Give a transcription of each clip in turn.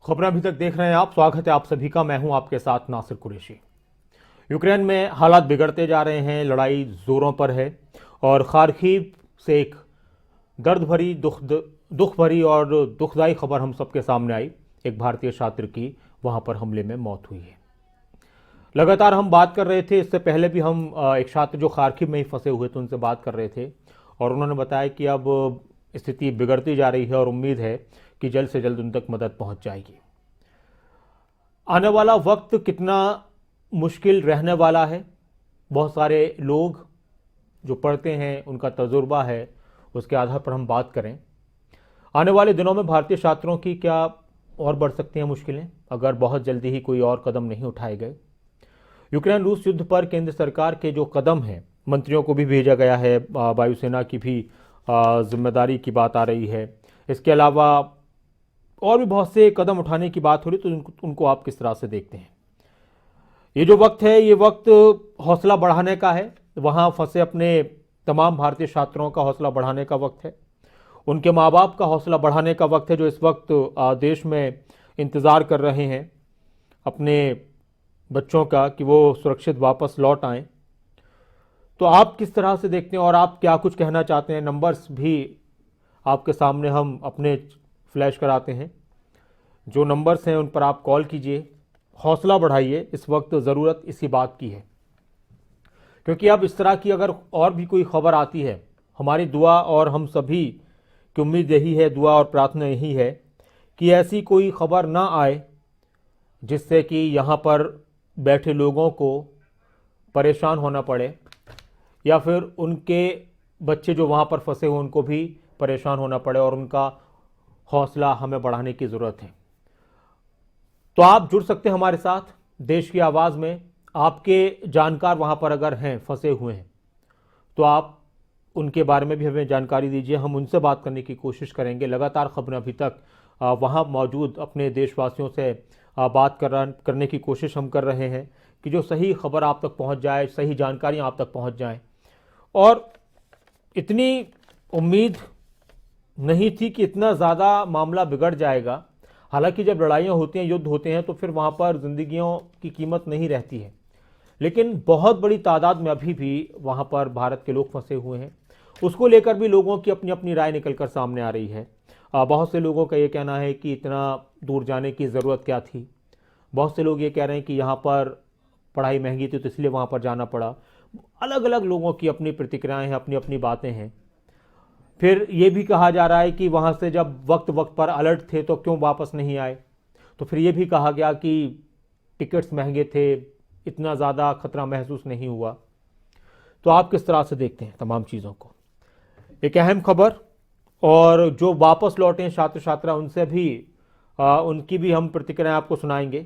खबरें अभी तक देख रहे हैं आप। स्वागत है आप सभी का। मैं हूं आपके साथ नासिर कुरैशी। यूक्रेन में हालात बिगड़ते जा रहे हैं, लड़ाई जोरों पर है और खार्किव से एक दर्द भरी दुख भरी और दुखदाई खबर हम सबके सामने आई। एक भारतीय छात्र की वहां पर हमले में मौत हुई है। लगातार हम बात कर रहे थे, इससे पहले भी हम एक छात्र जो खार्किव में ही फंसे हुए थे उनसे बात कर रहे थे और उन्होंने बताया कि अब स्थिति बिगड़ती जा रही है और उम्मीद है कि जल्द से जल्द उन तक मदद पहुंच जाएगी। आने वाला वक्त कितना मुश्किल रहने वाला है, बहुत सारे लोग जो पढ़ते हैं उनका तजुर्बा है, उसके आधार पर हम बात करें। आने वाले दिनों में भारतीय छात्रों की क्या और बढ़ सकती हैं मुश्किलें अगर बहुत जल्दी ही कोई और कदम नहीं उठाए गए। यूक्रेन रूस युद्ध पर केंद्र सरकार के जो कदम हैं, मंत्रियों को भी भेजा गया है, वायुसेना की भी जिम्मेदारी की बात आ रही है। इसके अलावा और भी बहुत से कदम उठाने की बात हो रही, तो उनको आप किस तरह से देखते हैं। ये जो वक्त है, ये वक्त हौसला बढ़ाने का है। वहाँ फंसे अपने तमाम भारतीय छात्रों का हौसला बढ़ाने का वक्त है। उनके माँ बाप का हौसला बढ़ाने का वक्त है, जो इस वक्त देश में इंतज़ार कर रहे हैं अपने बच्चों का कि वो सुरक्षित वापस लौट आएँ। तो आप किस तरह से देखते हैं और आप क्या कुछ कहना चाहते हैं। नंबर्स भी आपके सामने हम अपने फ्लैश कराते हैं। जो नंबर्स हैं उन पर आप कॉल कीजिए, हौसला बढ़ाइए। इस वक्त ज़रूरत इसी बात की है, क्योंकि अब इस तरह की अगर और भी कोई खबर आती है, हमारी दुआ और हम सभी की उम्मीद यही है, दुआ और प्रार्थना यही है कि ऐसी कोई खबर ना आए जिससे कि यहाँ पर बैठे लोगों को परेशान होना पड़े या फिर उनके बच्चे जो वहाँ पर फंसे हुए उनको भी परेशान होना पड़े, और उनका हौसला हमें बढ़ाने की ज़रूरत है। तो आप जुड़ सकते हैं हमारे साथ देश की आवाज़ में। आपके जानकार वहाँ पर अगर हैं, फंसे हुए हैं, तो आप उनके बारे में भी हमें जानकारी दीजिए। हम उनसे बात करने की कोशिश करेंगे। लगातार खबरें अभी तक वहाँ मौजूद अपने देशवासियों से बात करने की कोशिश हम कर रहे हैं कि जो सही खबर आप तक पहुँच जाए, सही जानकारियाँ आप तक पहुँच जाएँ। और इतनी उम्मीद नहीं थी कि इतना ज़्यादा मामला बिगड़ जाएगा। हालांकि जब लड़ाइयाँ होती हैं, युद्ध होते हैं, तो फिर वहाँ पर ज़िंदगियों की कीमत नहीं रहती है, लेकिन बहुत बड़ी तादाद में अभी भी वहाँ पर भारत के लोग फंसे हुए हैं। उसको लेकर भी लोगों की अपनी अपनी राय निकल कर सामने आ रही है। बहुत से लोगों का ये कहना है कि इतना दूर जाने की ज़रूरत क्या थी। बहुत से लोग ये कह रहे हैं कि यहाँ पर पढ़ाई महंगी थी तो इसलिए वहाँ पर जाना पड़ा। अलग अलग लोगों की अपनी प्रतिक्रियाएँ हैं, अपनी अपनी बातें हैं। फिर ये भी कहा जा रहा है कि वहाँ से जब वक्त वक्त पर अलर्ट थे तो क्यों वापस नहीं आए। तो फिर ये भी कहा गया कि टिकट्स महंगे थे, इतना ज़्यादा खतरा महसूस नहीं हुआ। तो आप किस तरह से देखते हैं तमाम चीज़ों को। एक अहम खबर, और जो वापस लौटे हैं छात्र छात्रा, उनसे भी उनकी भी हम प्रतिक्रिया आपको सुनाएंगे।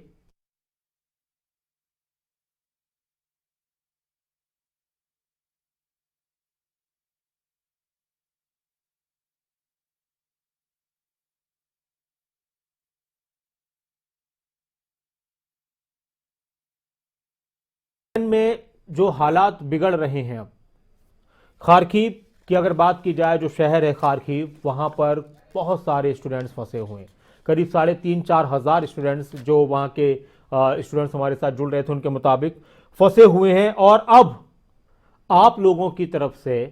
में जो हालात बिगड़ रहे हैं, अब खार्किव की अगर बात की जाए, जो शहर है खार्किव, वहाँ पर बहुत सारे स्टूडेंट्स फंसे हुए हैं। करीब 3,500-4,000 स्टूडेंट्स जो वहाँ के स्टूडेंट्स हमारे साथ जुड़ रहे थे उनके मुताबिक फंसे हुए हैं। और अब आप लोगों की तरफ से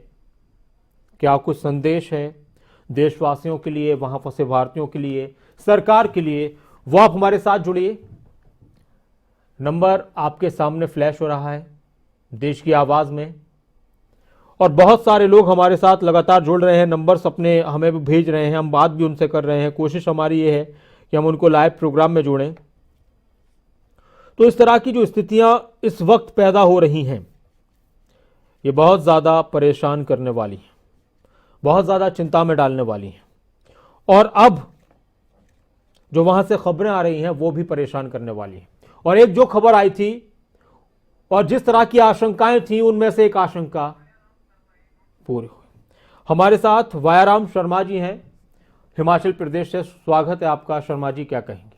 क्या कुछ संदेश है देशवासियों के लिए, वहाँ फंसे भारतीयों के लिए, सरकार के लिए, वो आप हमारे साथ जुड़िए। नंबर आपके सामने फ्लैश हो रहा है देश की आवाज़ में, और बहुत सारे लोग हमारे साथ लगातार जुड़ रहे हैं, नंबर्स अपने हमें भी भेज रहे हैं, हम बात भी उनसे कर रहे हैं। कोशिश हमारी ये है कि हम उनको लाइव प्रोग्राम में जोड़ें। तो इस तरह की जो स्थितियां इस वक्त पैदा हो रही हैं, ये बहुत ज़्यादा परेशान करने वाली हैं, बहुत ज़्यादा चिंता में डालने वाली हैं। और अब जो वहाँ से खबरें आ रही हैं वो भी परेशान करने वाली हैं। और एक जो खबर आई थी और जिस तरह की आशंकाएं थी, उनमें से एक आशंका पूरी हुई। हमारे साथ वायाराम शर्मा जी हैं, हिमाचल प्रदेश से। स्वागत है आपका शर्मा जी, क्या कहेंगे।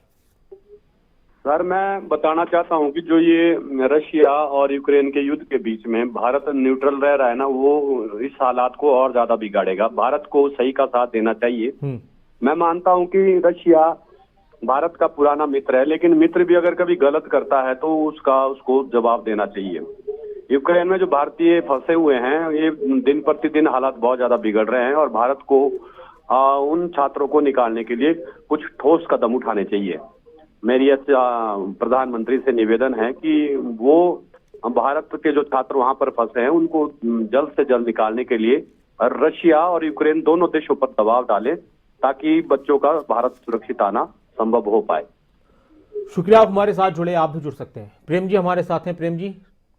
सर, मैं बताना चाहता हूं कि जो ये रशिया और यूक्रेन के युद्ध के बीच में भारत न्यूट्रल रह रहा है ना, वो इस हालात को और ज्यादा बिगाड़ेगा। भारत को सही का साथ देना चाहिए। मैं मानता हूं कि रशिया भारत का पुराना मित्र है, लेकिन मित्र भी अगर कभी गलत करता है तो उसको जवाब देना चाहिए। यूक्रेन में जो भारतीय फंसे हुए हैं, ये दिन प्रतिदिन हालात बहुत ज्यादा बिगड़ रहे हैं और भारत को उन छात्रों को निकालने के लिए कुछ ठोस कदम उठाने चाहिए। मेरी प्रधानमंत्री से निवेदन है कि वो भारत के जो छात्र वहां पर फंसे हैं उनको जल्द से जल्द निकालने के लिए रशिया और यूक्रेन दोनों देशों पर दबाव डालें, ताकि बच्चों का भारत सुरक्षित आना संभव हो पाए। शुक्रिया, आप हमारे साथ जुड़े। आप भी जुड़ सकते हैं। प्रेम जी हमारे साथ हैं। प्रेम जी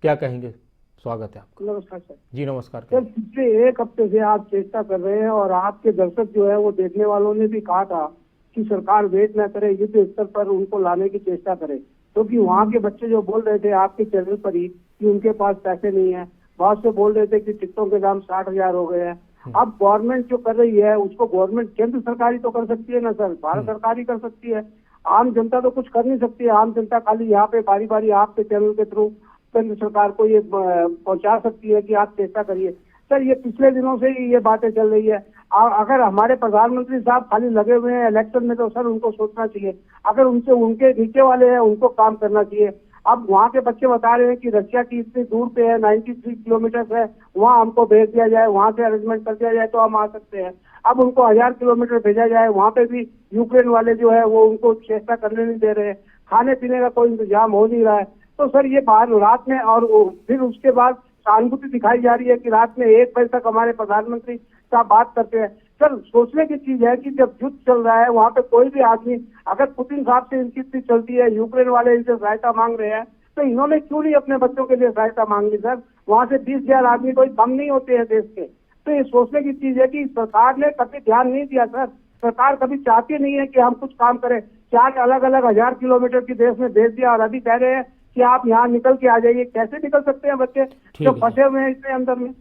क्या कहेंगे? स्वागत है आपका। नमस्कार सर। जी नमस्कार। सर, पिछले एक हफ्ते से आप चेष्टा कर रहे हैं और आपके दर्शक जो है वो देखने वालों ने भी कहा था कि सरकार वेट न करे, युद्ध स्तर पर उनको लाने की चेष्टा करे, क्योंकि वहाँ के बच्चे जो बोल रहे थे आपके चैनल पर ही कि उनके पास पैसे नहीं है, बहुत से बोल रहे थे कि टिकटों के दाम 60,000 हो गए हैं। अब गवर्नमेंट जो कर रही है उसको गवर्नमेंट केंद्र सरकार ही तो कर सकती है ना सर, भारत सरकार ही कर सकती है। आम जनता तो कुछ कर नहीं सकती है। आम जनता खाली यहाँ पे बारी बारी आपके चैनल के थ्रू केंद्र सरकार को ये पहुंचा सकती है कि आप चेष्टा करिए। सर, ये पिछले दिनों से ही ये बातें चल रही है। अगर हमारे प्रधानमंत्री साहब खाली लगे हुए हैं इलेक्शन में तो सर उनको सोचना चाहिए। अगर उनके नीचे वाले हैं उनको काम करना चाहिए। अब वहाँ के बच्चे बता रहे हैं कि रशिया की इतनी दूर पे है, 93 किलोमीटर है, वहाँ हमको भेज दिया जाए, वहाँ से अरेंजमेंट कर दिया जाए तो हम आ सकते हैं। अब उनको 1000 किलोमीटर भेजा जाए, वहाँ पे भी यूक्रेन वाले जो है वो उनको चेष्टा करने नहीं दे रहे हैं, खाने पीने का कोई इंतजाम हो नहीं रहा है। तो सर ये बाहर रात में और फिर उसके बाद सहानुभूति दिखाई जा रही है कि रात में 1 बजे तक हमारे प्रधानमंत्री साहब बात करते हैं। सर, सोचने की चीज है कि जब युद्ध चल रहा है वहाँ पे कोई भी आदमी, अगर पुतिन साहब से इनकी इतनी चलती है, यूक्रेन वाले इनसे सहायता मांग रहे हैं, तो इन्होंने क्यों नहीं अपने बच्चों के लिए सहायता मांगी? सर, वहाँ से 20,000 आदमी कोई कम नहीं होते हैं देश के। तो ये सोचने की चीज है कि सरकार ने कभी ध्यान नहीं दिया। सर, सरकार कभी चाहती नहीं है कि हम कुछ काम करें। 4 अलग अलग 1000 किलोमीटर की देश में भेज दिया और अभी कह रहे हैं कि आप यहाँ निकल के आ जाइए। कैसे निकल सकते हैं बच्चे जो फंसे हुए हैं इतने अंदर में?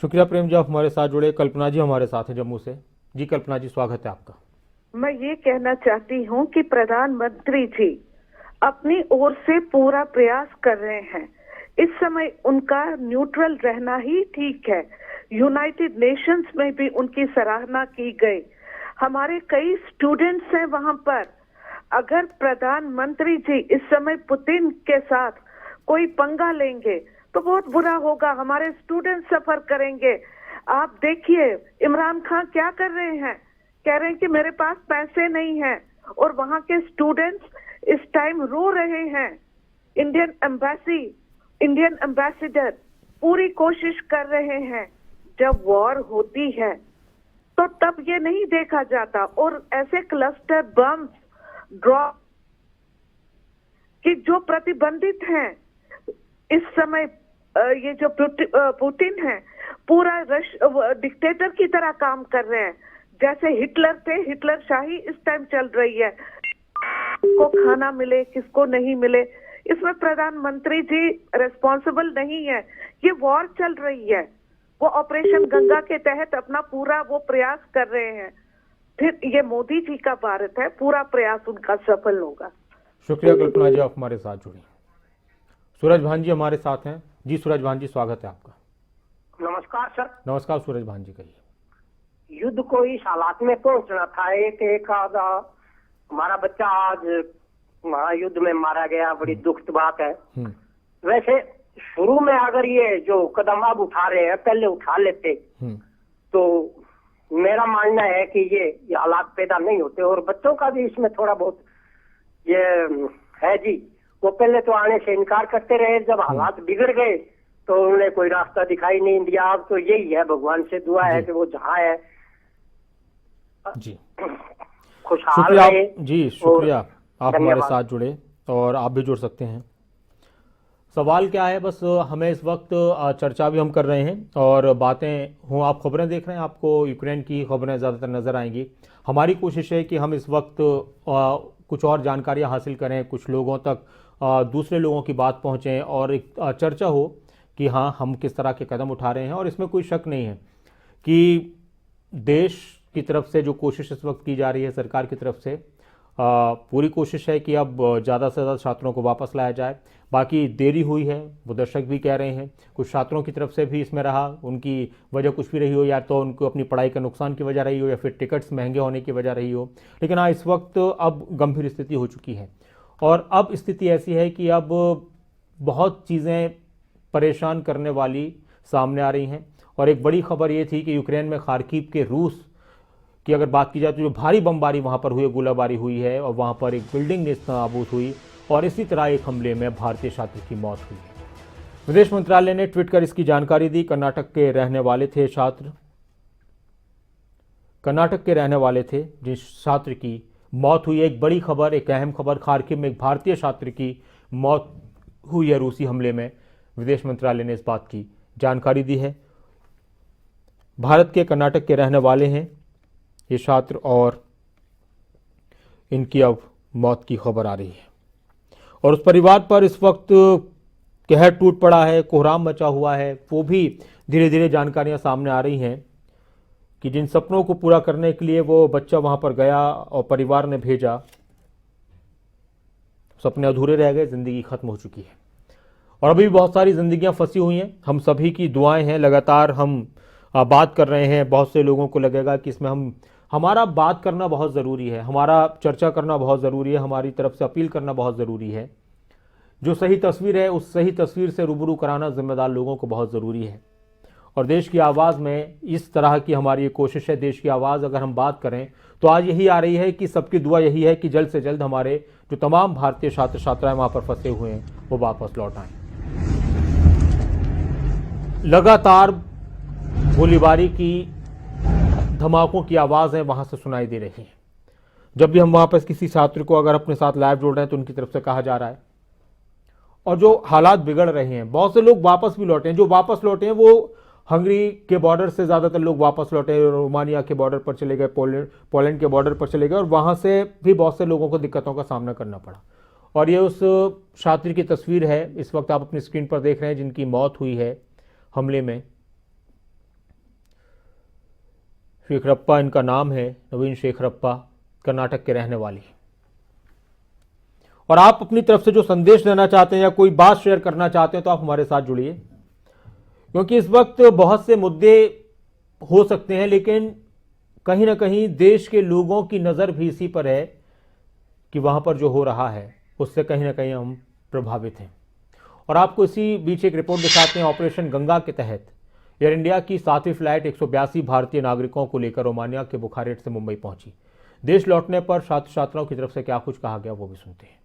शुक्रिया प्रेम जी, आप हमारे साथ जुड़े। कल्पना जी हमारे साथ हैं जम्मू से। जी कल्पना जी, स्वागत है आपका। मैं ये कहना चाहती हूँ कि प्रधानमंत्री जी अपनी ओर से पूरा प्रयास कर रहे हैं। इस समय उनका न्यूट्रल रहना ही ठीक है। यूनाइटेड नेशंस में भी उनकी सराहना की गई। हमारे कई स्टूडेंट्स हैं वहां पर। अगर प्रधानमंत्री जी इस समय पुतिन के साथ कोई पंगा लेंगे तो बहुत बुरा होगा, हमारे स्टूडेंट सफर करेंगे। आप देखिए इमरान खान क्या कर रहे हैं, कह रहे हैं कि मेरे पास पैसे नहीं हैं, और वहां के स्टूडेंट्स इस टाइम रो रहे हैं। इंडियन एम्बेसडर पूरी कोशिश कर रहे हैं। जब वॉर होती है तो तब ये नहीं देखा जाता, और ऐसे क्लस्टर बम्स ड्रॉप कि जो प्रतिबंधित हैं इस समय, ये जो पुतिन है पूरा डिक्टेटर की तरह काम कर रहे हैं। जैसे हिटलर थे, हिटलर शाही इस टाइम चल रही है। किसको खाना मिले किसको नहीं मिले, इसमें प्रधानमंत्री जी रिस्पॉन्सिबल नहीं है। ये वॉर चल रही है। वो ऑपरेशन गंगा के तहत अपना पूरा वो प्रयास कर रहे हैं। फिर ये मोदी जी का भारत है, पूरा प्रयास उनका सफल होगा। शुक्रिया कल्पना जी, आप हमारे साथ जुड़ी। सूरज भान जी हमारे साथ हैं। जी सूरज भान जी, स्वागत है आपका। नमस्कार सर। नमस्कार सूरज भान जी, कहिए। युद्ध को इस हालात में पहुंचना था। एक आधा हमारा बच्चा आज महायुद्ध में मारा गया, बड़ी दुखद बात है। वैसे शुरू में अगर ये जो कदम अब उठा रहे हैं पहले उठा लेते तो मेरा मानना है कि ये हालात पैदा नहीं होते। और बच्चों का भी इसमें थोड़ा बहुत ये है जी, वो पहले तो आने से इनकार करते रहे, जब हालात बिगड़ गए तो उन्हें कोई रास्ता दिखाई नहीं दिया। अब तो यही है, भगवान से दुआ है कि वो जहाँ है जी खुशहाल रहे। जी शुक्रिया, आप हमारे साथ जुड़े और आप भी जुड़ सकते हैं। सवाल क्या है, बस हमें इस वक्त चर्चा भी हम कर रहे हैं और बातें हों। आप खबरें देख रहे हैं, आपको यूक्रेन की खबरें ज़्यादातर नज़र आएंगी। हमारी कोशिश है कि हम इस वक्त कुछ और जानकारियां हासिल करें, कुछ लोगों तक दूसरे लोगों की बात पहुंचे और एक चर्चा हो कि हाँ हम किस तरह के कदम उठा रहे हैं। और इसमें कोई शक नहीं है कि देश की तरफ से जो कोशिश इस वक्त की जा रही है सरकार की तरफ से, पूरी कोशिश है कि अब ज़्यादा से ज़्यादा छात्रों को वापस लाया जाए। बाकी देरी हुई है, वो दर्शक भी कह रहे हैं, कुछ छात्रों की तरफ से भी इसमें रहा, उनकी वजह कुछ भी रही हो, या तो उनको अपनी पढ़ाई का नुकसान की वजह रही हो या फिर टिकट्स महंगे होने की वजह रही हो। लेकिन हाँ, इस वक्त अब गंभीर स्थिति हो चुकी है और अब स्थिति ऐसी है कि अब बहुत चीज़ें परेशान करने वाली सामने आ रही हैं। और एक बड़ी खबर ये थी कि यूक्रेन में खार्किव के रूस की अगर बात की जाए तो जो भारी बमबारी वहाँ पर हुई, गोलाबारी हुई है और वहाँ पर एक बिल्डिंग नेस्तनाबूद हुई और इसी तरह एक हमले में भारतीय छात्र की मौत हुई है। विदेश मंत्रालय ने ट्वीट कर इसकी जानकारी दी। कर्नाटक के रहने वाले थे छात्र, कर्नाटक के रहने वाले थे जिस छात्र की मौत हुई है। एक बड़ी खबर, एक अहम खबर, खार्किव में एक भारतीय छात्र की मौत हुई है रूसी हमले में। विदेश मंत्रालय ने इस बात की जानकारी दी है। भारत के कर्नाटक के रहने वाले हैं ये छात्र और इनकी अब मौत की खबर आ रही है और उस परिवार पर इस वक्त कहर टूट पड़ा है, कोहराम मचा हुआ है। वो भी धीरे धीरे जानकारियां सामने आ रही हैं कि जिन सपनों को पूरा करने के लिए वो बच्चा वहां पर गया और परिवार ने भेजा, सपने अधूरे रह गए, जिंदगी खत्म हो चुकी है और अभी भी बहुत सारी जिंदगियां फंसी हुई हैं। हम सभी की दुआएं हैं, लगातार हम बात कर रहे हैं। बहुत से लोगों को लगेगा कि इसमें हमारा बात करना बहुत ज़रूरी है, हमारा चर्चा करना बहुत ज़रूरी है, हमारी तरफ से अपील करना बहुत ज़रूरी है। जो सही तस्वीर है उस सही तस्वीर से रूबरू कराना जिम्मेदार लोगों को बहुत ज़रूरी है। और देश की आवाज़ में इस तरह की हमारी ये कोशिश है। देश की आवाज़ अगर हम बात करें तो आज यही आ रही है कि सबकी दुआ यही है कि जल्द से जल्द हमारे जो तमाम भारतीय छात्र छात्राएं वहाँ पर फंसे हुए हैं वो वापस लौट आएँ। लगातार गोलीबारी की, धमाकों की आवाज़ें वहाँ से सुनाई दे रही हैं। जब भी हम वहाँ पर किसी छात्र को अगर अपने साथ लाइव जोड़ रहे हैं तो उनकी तरफ से कहा जा रहा है और जो हालात बिगड़ रहे हैं, बहुत से लोग वापस भी लौटे हैं। जो वापस लौटे हैं वो हंगरी के बॉर्डर से ज़्यादातर लोग वापस लौटे, रोमानिया के बॉर्डर पर चले गए, पोलैंड के बॉर्डर पर चले गए और वहाँ से भी बहुत से लोगों को दिक्कतों का सामना करना पड़ा। और ये उस छात्र की तस्वीर है, इस वक्त आप अपनी स्क्रीन पर देख रहे हैं, जिनकी मौत हुई है हमले में। शेखरप्पा इनका नाम है, नवीन शेखरप्पा, कर्नाटक के रहने वाले। और आप अपनी तरफ से जो संदेश देना चाहते हैं या कोई बात शेयर करना चाहते हैं तो आप हमारे साथ जुड़िए, क्योंकि इस वक्त बहुत से मुद्दे हो सकते हैं लेकिन कहीं ना कहीं देश के लोगों की नज़र भी इसी पर है कि वहाँ पर जो हो रहा है उससे कहीं ना कहीं हम प्रभावित हैं। और आपको इसी बीच एक रिपोर्ट दिखाते हैं। ऑपरेशन गंगा के तहत एयर इंडिया की 7वीं फ्लाइट 182 भारतीय नागरिकों को लेकर रोमानिया के बुखारेस्ट से मुंबई पहुंची। देश लौटने पर छात्र छात्राओं की तरफ से क्या कुछ कहा गया वो भी सुनते हैं।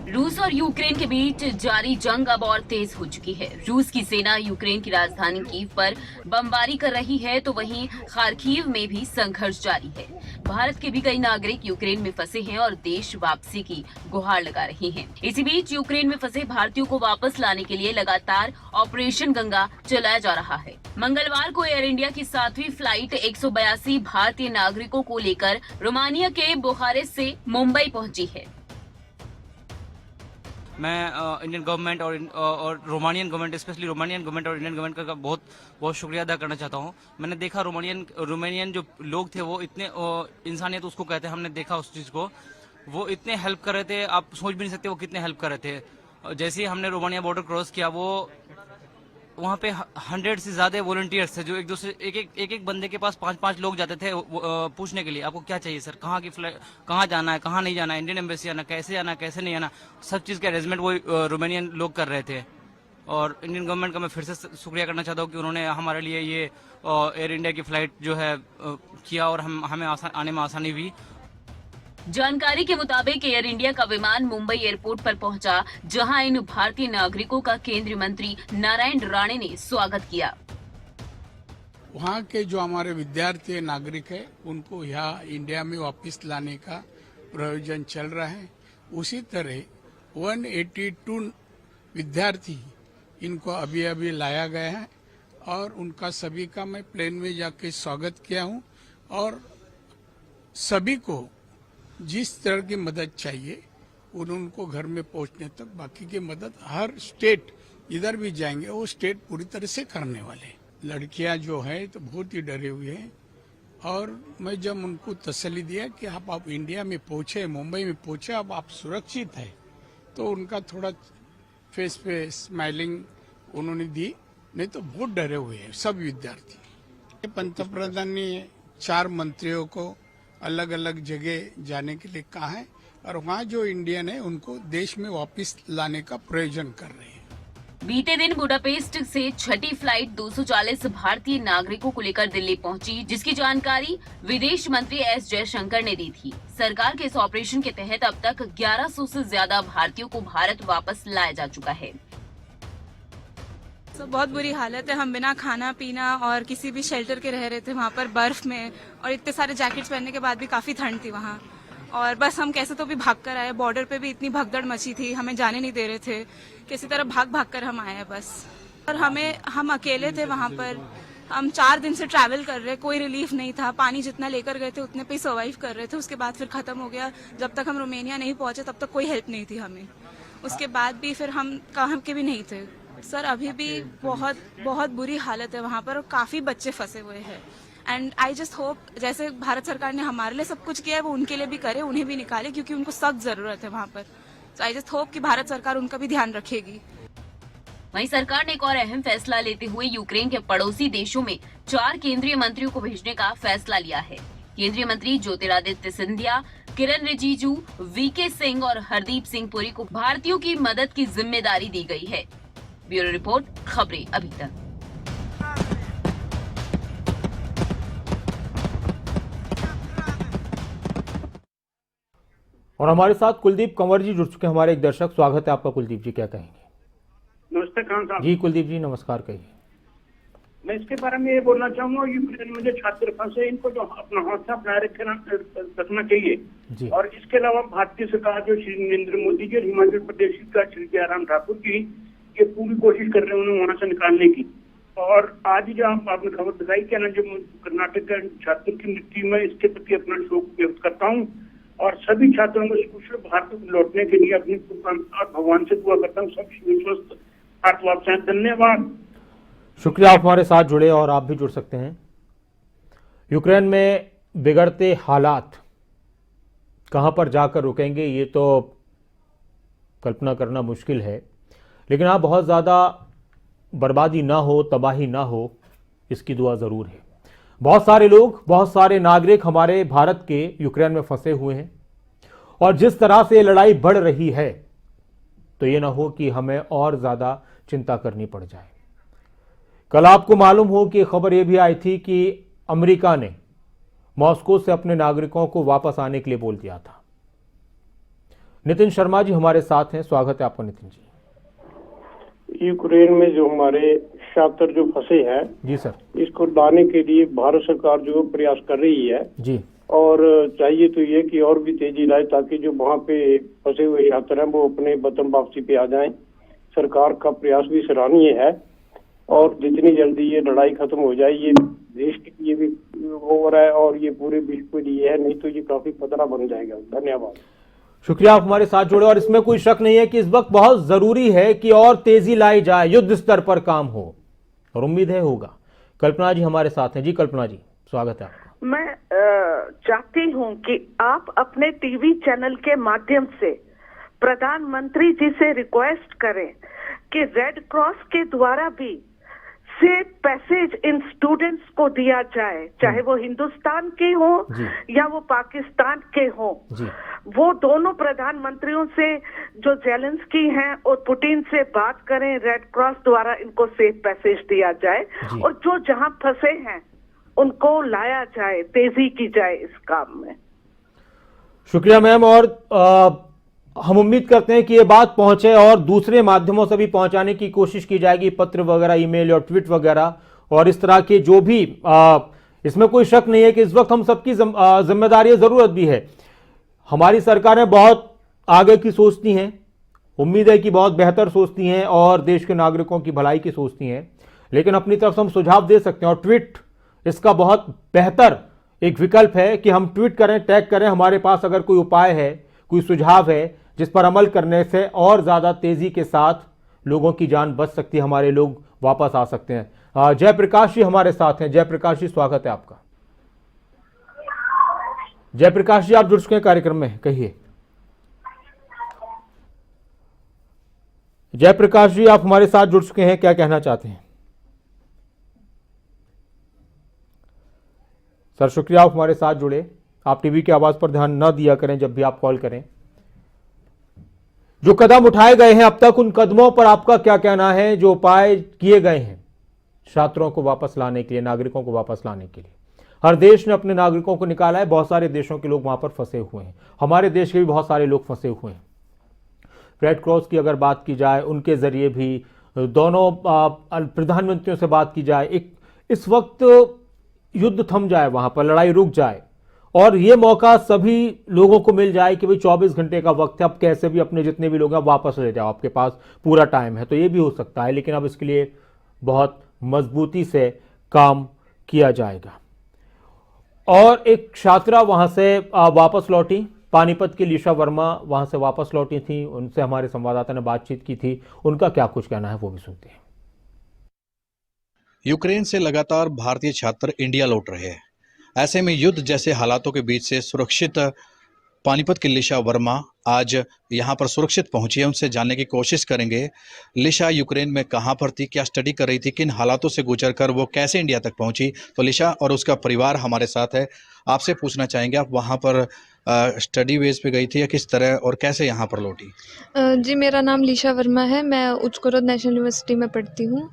रूस और यूक्रेन के बीच जारी जंग अब और तेज हो चुकी है। रूस की सेना यूक्रेन की राजधानी कीव पर बमबारी कर रही है तो वहीं खार्किव में भी संघर्ष जारी है। भारत के भी कई नागरिक यूक्रेन में फंसे हैं और देश वापसी की गुहार लगा रहे हैं। इसी बीच यूक्रेन में फंसे भारतीयों को वापस लाने के लिए लगातार ऑपरेशन गंगा चलाया जा रहा है। मंगलवार को एयर इंडिया की 7वीं फ्लाइट 182 भारतीय नागरिकों को लेकर रोमानिया के बुखारेस्ट से मुंबई पहुंची है। मैं इंडियन गवर्नमेंट और Romanian government, specially Romanian government और इंडियन गवर्नमेंट का बहुत बहुत शुक्रिया अदा करना चाहता हूँ। मैंने देखा रोमानियन जो लोग थे वो इतने इंसानियत उसको कहते हैं, हमने देखा उस चीज़ को, वो इतने हेल्प कर रहे थे, आप सोच भी नहीं सकते वो कितने हेल्प कर रहे थे। जैसे ही हमने रोमानिया बॉर्डर क्रॉस किया, वो वहाँ पे 100 से ज़्यादा वॉलंटियर्स थे जो एक दूसरे एक बंदे के पास 5-5 लोग जाते थे पूछने के लिए आपको क्या चाहिए सर, कहाँ की फ्लाइट, कहाँ जाना है, कहाँ नहीं जाना है, इंडियन एम्बेसी आना, कैसे नहीं आना, सब चीज़ का अरेंजमेंट वो रोमानियन लोग कर रहे थे। और इंडियन गवर्नमेंट का मैं फिर से शुक्रिया करना चाहता हूँ कि उन्होंने हमारे लिए ये एयर इंडिया की फ़्लाइट जो है किया और हमें आने में आसानी हुई। जानकारी के मुताबिक एयर इंडिया का विमान मुंबई एयरपोर्ट पर पहुंचा, जहां इन भारतीय नागरिकों का केंद्रीय मंत्री नारायण राणे ने स्वागत किया। वहाँ के जो हमारे विद्यार्थी नागरिक है उनको यहाँ इंडिया में वापस लाने का प्रयोजन चल रहा है। उसी तरह 182 विद्यार्थी इनको अभी लाया गया है और उनका सभी का मैं प्लेन में जाके स्वागत किया हूँ और सभी को जिस तरह की मदद चाहिए उनको घर में पहुंचने तक बाकी की मदद हर स्टेट इधर भी जाएंगे वो स्टेट पूरी तरह से करने वाले। लड़कियां जो है तो बहुत ही डरे हुए हैं और मैं जब उनको तसल्ली दिया कि आप इंडिया में पहुंचे, मुंबई में पहुंचे, अब आप सुरक्षित है, तो उनका थोड़ा फेस पे स्माइलिंग उन्होंने दी, नहीं तो बहुत डरे हुए हैं सब विद्यार्थी। पंतप्रधान ने 4 मंत्रियों को अलग अलग जगह जाने के लिए कहा है और वहाँ जो इंडियन है उनको देश में वापस लाने का प्रयोजन कर रहे हैं। बीते दिन बुडापेस्ट से छठी फ्लाइट 240 भारतीय नागरिकों को लेकर दिल्ली पहुंची, जिसकी जानकारी विदेश मंत्री एस जयशंकर ने दी थी। सरकार के इस ऑपरेशन के तहत अब तक 1100 से ज्यादा भारतीयों को भारत वापस लाया जा चुका है। तो बहुत बुरी हालत है। हम बिना खाना पीना और किसी भी शेल्टर के रह रहे थे वहाँ पर बर्फ में, और इतने सारे जैकेट्स पहनने के बाद भी काफी ठंड थी वहाँ। और बस हम कैसे तो भी भाग कर आए। बॉर्डर पे भी इतनी भगदड़ मची थी, हमें जाने नहीं दे रहे थे, किसी तरह भाग कर हम आए बस। और हम अकेले थे वहाँ पर। हम 4 दिन से ट्रैवल कर रहे, कोई रिलीफ नहीं था। पानी जितना लेकर गए थे उतने पे सर्वाइव कर रहे थे। उसके बाद फिर खत्म हो गया। जब तक हम रोमानिया नहीं पहुंचे तब तक कोई हेल्प नहीं थी हमें। उसके बाद भी फिर हम कहाँ के भी नहीं थे। सर अभी भी बहुत बुरी हालत है वहाँ पर और काफी बच्चे फंसे हुए हैं। एंड आई जस्ट होप जैसे भारत सरकार ने हमारे लिए सब कुछ किया है वो उनके लिए भी करे, उन्हें भी निकाले, क्योंकि उनको सख्त जरूरत है वहाँ पर। सो आई जस्ट होप कि भारत सरकार उनका भी ध्यान रखेगी। वहीं सरकार ने एक और अहम फैसला लेते हुए यूक्रेन के पड़ोसी देशों में 4 केंद्रीय मंत्रियों को भेजने का फैसला लिया है। केंद्रीय मंत्री ज्योतिरादित्य सिंधिया, किरण रिजिजू, वीके सिंह और हरदीप सिंह पुरी को भारतीयों की मदद की जिम्मेदारी दी गई है। ब्यूरो रिपोर्ट, खबरें अभी तक। और हमारे साथ कुलदीप कंवर जी जुड़ चुके हैं, हमारे एक दर्शक। स्वागत है आपका कुलदीप जी, क्या कहेंगे? नमस्ते खान साहब जी। कुलदीप जी नमस्कार, कहिए। मैं इसके बारे में ये बोलना चाहूंगा, यूक्रेन में जो छात्र फंसे इनको जो अपना हौसला बनाए रखना चाहिए जी। और इसके अलावा भारतीय सरकार जो श्री नरेंद्र मोदी जी और हिमाचल प्रदेश का श्री जयराम ठाकुर जी ये पूरी कोशिश कर रहे हैं उन्हें वहां से निकालने की। और आज जो आपने खबर दिखाई कि ना जो कर्नाटक के छात्र की मृत्यु में, इसके प्रति अपना शोक व्यक्त करता हूँ और सभी छात्रों को कुशल भारत लौटने के लिए अपनी भगवान से दुआ करता हूँ। सब स्वस्थ भारत वापस आए। धन्यवाद, शुक्रिया, आप हमारे साथ जुड़े और आप भी जुड़ सकते हैं। यूक्रेन में बिगड़ते हालात कहां पर जाकर रुकेंगे ये तो कल्पना करना मुश्किल है, लेकिन हाँ बहुत ज़्यादा बर्बादी ना हो, तबाही ना हो, इसकी दुआ ज़रूर है। बहुत सारे लोग, बहुत सारे नागरिक हमारे भारत के यूक्रेन में फंसे हुए हैं और जिस तरह से लड़ाई बढ़ रही है तो ये ना हो कि हमें और ज़्यादा चिंता करनी पड़ जाए। कल आपको मालूम हो कि खबर ये भी आई थी कि अमेरिका ने मॉस्को से अपने नागरिकों को वापस आने के लिए बोल दिया था। नितिन शर्मा जी हमारे साथ हैं, स्वागत है आपका नितिन जी। यूक्रेन में जो हमारे छात्र जो फंसे हैं जी सर, इसको लाने के लिए भारत सरकार जो प्रयास कर रही है जी, और चाहिए तो ये कि और भी तेजी लाए ताकि जो वहाँ पे फंसे हुए छात्र हैं वो अपने वतन वापसी पे आ जाएं। सरकार का प्रयास भी सराहनीय है और जितनी जल्दी ये लड़ाई खत्म हो जाए ये देश के लिए भी हो रहा है और ये पूरे विश्व के लिए है, नहीं तो ये काफी खतरा बन जाएगा। धन्यवाद, शुक्रिया, आप हमारे साथ जुड़े। और इसमें कोई शक नहीं है कि इस वक्त बहुत जरूरी है कि और तेजी लाई जाए, युद्ध स्तर पर काम हो और उम्मीद है होगा। कल्पना जी हमारे साथ हैं। जी कल्पना जी, स्वागत है आपका। मैं चाहती हूं कि आप अपने टीवी चैनल के माध्यम से प्रधानमंत्री जी से रिक्वेस्ट करें कि रेड क्रॉस के द्वारा भी सेफ पैसेज इन स्टूडेंट्स को दिया जाए, चाहे वो हिंदुस्तान के हो या वो पाकिस्तान के हो। वो दोनों प्रधानमंत्रियों से जो जेलेंस्की हैं और पुतिन से बात करें, रेड क्रॉस द्वारा इनको सेफ पैसेज दिया जाए और जो जहां फंसे हैं उनको लाया जाए, तेजी की जाए इस काम में। शुक्रिया मैम। और हम उम्मीद करते हैं कि ये बात पहुंचे और दूसरे माध्यमों से भी पहुंचाने की कोशिश की जाएगी, पत्र वगैरह, ईमेल और ट्वीट वगैरह और इस तरह के जो भी इसमें कोई शक नहीं है कि इस वक्त हम सबकी जिम्मेदारी, जरूरत भी है। हमारी सरकारें बहुत आगे की सोचती हैं, उम्मीद है कि बहुत बेहतर सोचती हैं और देश के नागरिकों की भलाई की सोचती हैं, लेकिन अपनी तरफ से हम सुझाव दे सकते हैं और ट्वीट इसका बहुत बेहतर एक विकल्प है कि हम ट्वीट करें, टैग करें। हमारे पास अगर कोई उपाय है, कोई सुझाव है जिस पर अमल करने से और ज़्यादा तेज़ी के साथ लोगों की जान बच सकती है, हमारे लोग वापस आ सकते हैं। जयप्रकाश जी हमारे साथ हैं। जयप्रकाश जी, स्वागत है आपका। जयप्रकाश जी, आप जुड़ चुके हैं कार्यक्रम में, कहिए। जयप्रकाश जी, आप हमारे साथ जुड़ चुके हैं, क्या कहना चाहते हैं? सर शुक्रिया, आप हमारे साथ जुड़े। आप टीवी की आवाज पर ध्यान न दिया करें जब भी आप कॉल करें। जो कदम उठाए गए हैं अब तक, उन कदमों पर आपका क्या कहना है? जो उपाय किए गए हैं छात्रों को वापस लाने के लिए, नागरिकों को वापस लाने के लिए, हर देश ने अपने नागरिकों को निकाला है। बहुत सारे देशों के लोग वहां पर फंसे हुए हैं, हमारे देश के भी बहुत सारे लोग फंसे हुए हैं। रेड क्रॉस की अगर बात की जाए, उनके जरिए भी दोनों प्रधानमंत्रियों से बात की जाए, एक इस वक्त युद्ध थम जाए, वहां पर लड़ाई रुक जाए और ये मौका सभी लोगों को मिल जाए कि भाई 24 घंटे का वक्त है, अब कैसे भी अपने जितने भी लोग हैं वापस ले जाओ, आपके पास पूरा टाइम है, तो ये भी हो सकता है। लेकिन अब इसके लिए बहुत मजबूती से काम किया जाएगा। और एक छात्रा वहां से वापस लौटी, पानीपत की लिशा वर्मा वहां से वापस लौटी थी, उनसे हमारे संवाददाता ने बातचीत की थी। उनका क्या कुछ कहना है वो भी सुनते हैं। यूक्रेन से लगातार भारतीय छात्र इंडिया लौट रहे हैं। ऐसे में युद्ध जैसे हालातों के बीच से सुरक्षित पानीपत की लिशा वर्मा आज यहाँ पर सुरक्षित पहुंची है। उनसे जानने की कोशिश करेंगे लिशा यूक्रेन में कहाँ पर थी, क्या स्टडी कर रही थी, किन हालातों से गुजरकर वो कैसे इंडिया तक पहुंची। तो लिशा और उसका परिवार हमारे साथ है। आपसे पूछना चाहेंगे, आप वहाँ पर स्टडी बेस पे गई थी या किस तरह और कैसे यहाँ पर लौटी? जी, मेरा नाम लिशा वर्मा है। मैं उच्चकोरद नेशनल यूनिवर्सिटी में पढ़ती हूँ।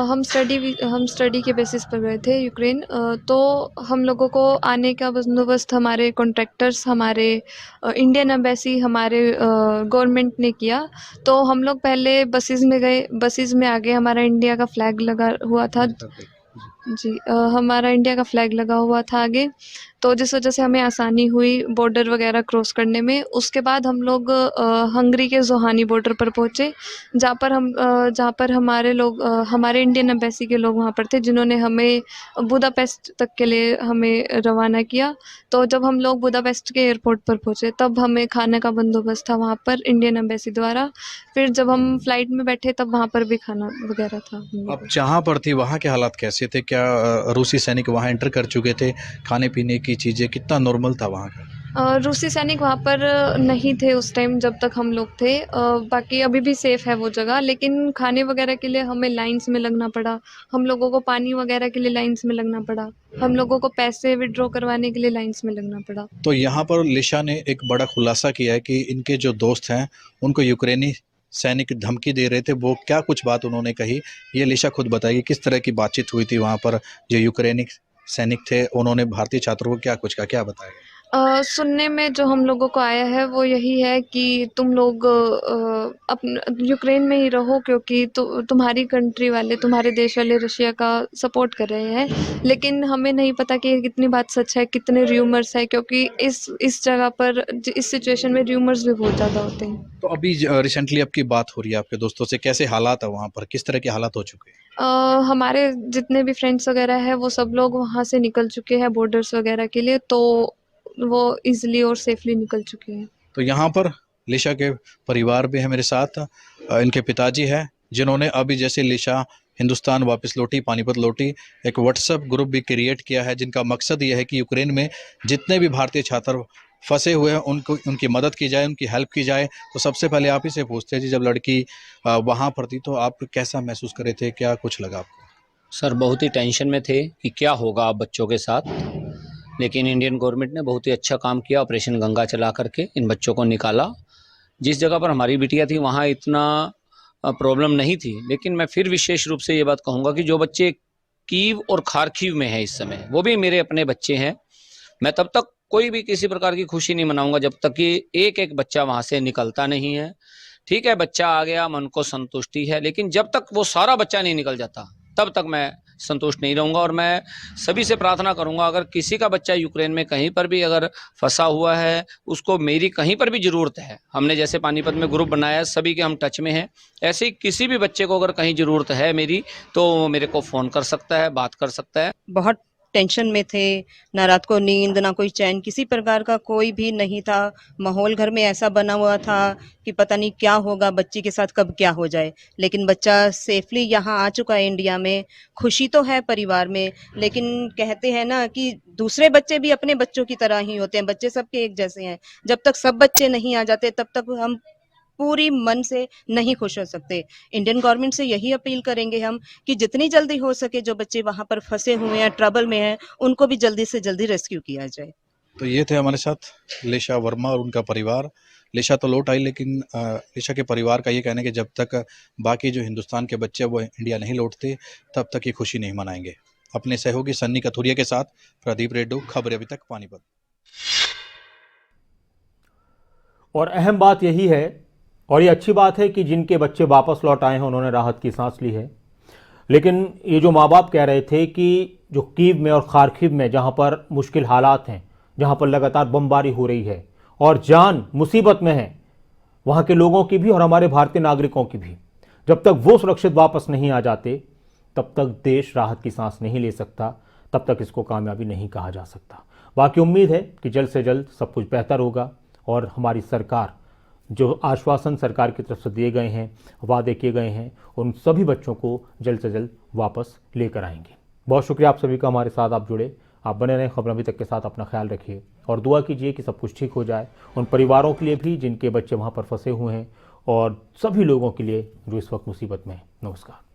हम स्टडी के बेसिस पर गए थे यूक्रेन। तो हम लोगों को आने का बंदोबस्त हमारे कॉन्ट्रैक्टर्स, हमारे इंडियन एम्बेसी, हमारे गवर्नमेंट ने किया। तो हम लोग पहले बसेस में गए, बसेस में आगे हमारा इंडिया का फ्लैग लगा हुआ था। जी, हमारा इंडिया का फ्लैग लगा हुआ था आगे, तो जिस वजह से हमें आसानी हुई बॉर्डर वगैरह क्रॉस करने में। उसके बाद हम लोग हंगरी के जोहानी बॉर्डर पर पहुँचे, जहाँ पर हमारे लोग, हमारे इंडियन एम्बेसी के लोग वहाँ पर थे, जिन्होंने हमें बुदापेस्ट तक के लिए हमें रवाना किया। तो जब हम लोग बुदापेस्ट के एयरपोर्ट पर पहुँचे तब हमें खाने का बंदोबस्त था वहाँ पर इंडियन एम्बेसी द्वारा। फिर जब हम फ्लाइट में बैठे तब वहाँ पर भी खाना वगैरह था। अब जहाँ पर थी वहाँ के हालात कैसे थे? क्या रूसी सैनिक वहाँ एंटर कर चुके थे? खाने पीने की चीज़ें कितना नॉर्मल था वहाँ का? रूसी सैनिक वहाँ पर नहीं थे उस टाइम जब तक हम लोग थे। बाकी अभी भी सेफ़ है वो जगह, लेकिन खाने वगैरह के लिए हमें लाइंस में लगना पड़ा। हम लोगों को पानी वगैरह के लिए लाइंस में लगना पड़ा। हम लोगों को पैसे विड्रॉ करवाने के लिए लाइंस में लगना पड़ा। तो यहाँ पर लिशा ने एक बड़ा खुलासा किया है कि इनके जो दोस्त हैं उनको यूक्रेनी सैनिक धमकी दे रहे थे। वो क्या कुछ बात उन्होंने कही, ये लिशा खुद बताएगी। किस तरह की बातचीत हुई थी वहाँ पर? जो यूक्रेनी सैनिक थे उन्होंने भारतीय छात्रों को क्या कुछ कहा, क्या बताया? सुनने में जो हम लोगों को आया है वो यही है कि तुम लोग यूक्रेन में ही रहो, क्योंकि तुम्हारी कंट्री वाले, तुम्हारे देश वाले रशिया का सपोर्ट कर रहे हैं। लेकिन हमें नहीं पता कि कितनी बात सच है, कितने र्यूमर्स है, क्योंकि इस जगह पर, इस सिचुएशन में र्यूमर्स भी बहुत ज़्यादा होते हैं। तो अभी रिसेंटली आपकी बात हो रही है आपके दोस्तों से, कैसे हालात है वहाँ पर, किस तरह के हालात हो चुके हैं? हमारे जितने भी फ्रेंड्स वगैरह हैं वो सब लोग वहाँ से निकल चुके हैं बॉर्डर्स वगैरह के लिए, तो वो इजीली और सेफली निकल चुके हैं। तो यहाँ पर लिशा के परिवार भी है मेरे साथ। इनके पिताजी हैं जिन्होंने अभी जैसे लिशा हिंदुस्तान वापस लौटी, पानीपत लौटी, एक व्हाट्सएप ग्रुप भी क्रिएट किया है जिनका मकसद ये है कि यूक्रेन में जितने भी भारतीय छात्र फंसे हुए हैं उनकी मदद की जाए, उनकी हेल्प की जाए। तो सबसे पहले आप ही से पूछते हैं जी, जब लड़की वहाँ पर थी तो आप कैसा महसूस कर रहे थे, क्या कुछ लगा आपको? सर बहुत ही टेंशन में थे कि क्या होगा आप बच्चों के साथ, लेकिन इंडियन गवर्नमेंट ने बहुत ही अच्छा काम किया। ऑपरेशन गंगा चला करके इन बच्चों को निकाला। जिस जगह पर हमारी बिटिया थी वहाँ इतना प्रॉब्लम नहीं थी, लेकिन मैं फिर विशेष रूप से ये बात कहूँगा कि जो बच्चे कीव और खार्किव में हैं इस समय, वो भी मेरे अपने बच्चे हैं। मैं तब तक कोई भी किसी प्रकार की खुशी नहीं मनाऊंगा जब तक कि एक एक बच्चा वहाँ से निकलता नहीं है। ठीक है, बच्चा आ गया, मन को संतुष्टि है, लेकिन जब तक वो सारा बच्चा नहीं निकल जाता तब तक मैं संतुष्ट नहीं रहूँगा। और मैं सभी से प्रार्थना करूँगा, अगर किसी का बच्चा यूक्रेन में कहीं पर भी अगर फंसा हुआ है, उसको मेरी कहीं पर भी ज़रूरत है। हमने जैसे पानीपत में ग्रुप बनाया, सभी के हम टच में हैं। ऐसे ही किसी भी बच्चे को अगर कहीं ज़रूरत है मेरी, तो मेरे को फ़ोन कर सकता है, बात कर सकता है। बहुत टेंशन में थे, ना रात को नींद ना कोई चैन, किसी प्रकार का कोई भी नहीं था। माहौल घर में ऐसा बना हुआ था कि पता नहीं क्या होगा, बच्ची के साथ कब क्या हो जाए। लेकिन बच्चा सेफली यहाँ आ चुका है इंडिया में। खुशी तो है परिवार में, लेकिन कहते हैं ना कि दूसरे बच्चे भी अपने बच्चों की तरह ही होते हैं, बच्चे सबके एक जैसे हैं। जब तक सब बच्चे नहीं आ जाते तब तक हम पूरी मन से नहीं खुश हो सकते। इंडियन गवर्नमेंट से यही अपील करेंगे हम कि जितनी जल्दी हो सके जो बच्चे वहां पर फंसे हुए हैं, ट्रबल में हैं, उनको भी जल्दी से जल्दी रेस्क्यू किया जाए। तो ये थे हमारे साथ लिशा वर्मा और उनका परिवार। लिशा तो लौट आई, लेकिन लिशा के परिवार का ये कहना है कि जब तक बाकी जो हिंदुस्तान के बच्चे वो इंडिया नहीं लौटते तब तक ये खुशी नहीं मनाएंगे। अपने सहयोगी सन्नी कथुरिया के साथ प्रदीप रेड्डू, खबर अभी तक, पानीपत। और अहम बात यही है, और ये अच्छी बात है कि जिनके बच्चे वापस लौट आए हैं उन्होंने राहत की सांस ली है। लेकिन ये जो माँ बाप कह रहे थे कि जो कीव में और खार्किव में जहाँ पर मुश्किल हालात हैं, जहाँ पर लगातार बमबारी हो रही है और जान मुसीबत में है, वहाँ के लोगों की भी और हमारे भारतीय नागरिकों की भी, जब तक वो सुरक्षित वापस नहीं आ जाते तब तक देश राहत की सांस नहीं ले सकता, तब तक इसको कामयाबी नहीं कहा जा सकता। बाकी उम्मीद है कि जल्द से जल्द सब कुछ बेहतर होगा और हमारी सरकार जो आश्वासन सरकार की तरफ से दिए गए हैं, वादे किए गए हैं, उन सभी बच्चों को जल्द से जल्द वापस लेकर आएंगे। बहुत शुक्रिया आप सभी का, हमारे साथ आप जुड़े, आप बने रहें खबर अभी तक के साथ। अपना ख्याल रखिए और दुआ कीजिए कि सब कुछ ठीक हो जाए, उन परिवारों के लिए भी जिनके बच्चे वहाँ पर फंसे हुए हैं और सभी लोगों के लिए जो इस वक्त मुसीबत में हैं। नमस्कार।